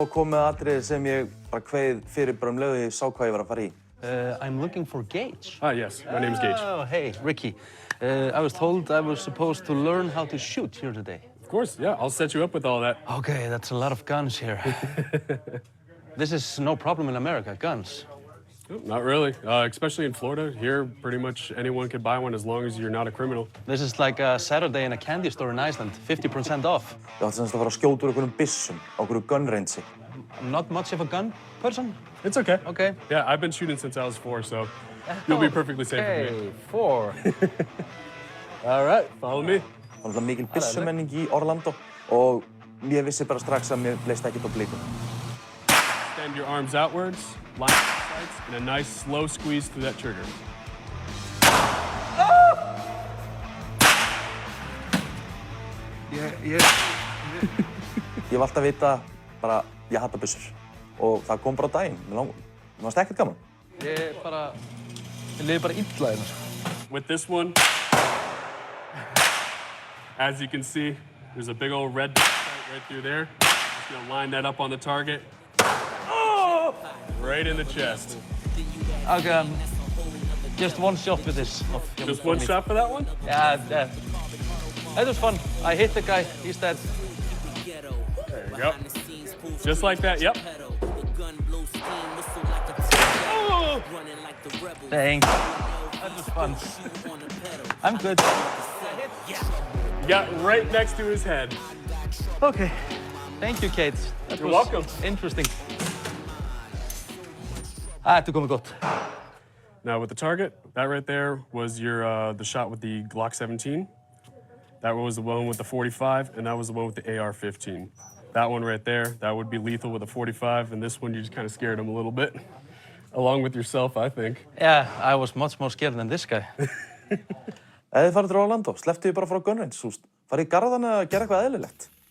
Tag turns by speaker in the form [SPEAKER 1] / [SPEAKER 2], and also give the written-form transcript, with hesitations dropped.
[SPEAKER 1] Og kom með atriði sem ég bara kveið fyrir bara leið ég sá hvað ég var að fara í.
[SPEAKER 2] I'm looking for Gage.
[SPEAKER 3] Yes, my name's Gage.
[SPEAKER 2] Oh, hey, Ricky. I was told I was supposed to learn how to shoot here today.
[SPEAKER 3] Of course, yeah, I'll set you up with all that.
[SPEAKER 2] Okay, that's a lot of guns here. This is no problem in America, guns.
[SPEAKER 3] Not really, especially in Florida. Here, pretty much anyone could buy one as long as you're not a criminal.
[SPEAKER 2] This is like a Saturday in a candy store in Iceland, 50% off.
[SPEAKER 1] Ég átti semst að fara að skjóta úr einhverjum byssum á einhverju gunrange.
[SPEAKER 2] I'm not much of a gun person.
[SPEAKER 3] It's okay.
[SPEAKER 2] Okay.
[SPEAKER 3] Yeah, I've been shooting since I was 4, so you'll be perfectly safe with me.
[SPEAKER 2] Hey, 4.
[SPEAKER 3] All right, follow me.
[SPEAKER 1] Það var alltaf mikil byssumenning í Orlando og ég vissi bara strax að mér leist ekkert á blikum.
[SPEAKER 3] Extend your arms outwards, line up the sights, and a nice slow squeeze through that trigger.
[SPEAKER 1] Ég var alltaf að vita bara ég hata byssur og það kom bara á daginn. Mér fannst ekkert gaman.
[SPEAKER 2] Ég liði bara illa hérna.
[SPEAKER 3] With this one, as you can see, there's a big old red sight right through there. Just gonna line that up on the target. Oh! Right in the chest.
[SPEAKER 2] Okay, just one shot with this.
[SPEAKER 3] Just one shot for that one?
[SPEAKER 2] Yeah, that was fun. I hit the guy, he's dead.
[SPEAKER 3] There you go. Just like that, yep. Oh!
[SPEAKER 2] Dang, that was fun. I'm good.
[SPEAKER 3] You got right next to his head.
[SPEAKER 2] Okay, thank you, Kate. That
[SPEAKER 3] You're
[SPEAKER 2] was
[SPEAKER 3] welcome.
[SPEAKER 2] Interesting. Þetta komið gott.
[SPEAKER 3] Now with the target, that right there was your the shot with the Glock 17. That was the one with the 45, and that was the one with the AR-15. That one right there, that would be lethal with a 45, and this one you just kind of scared him a little bit, along with yourself, I think.
[SPEAKER 2] Yeah, I was much more scared than this guy.
[SPEAKER 1] Ef þið farið til Orlando, slepptu þið bara frá gunrange, farið í garðana að gera eitthvað eðlilegt.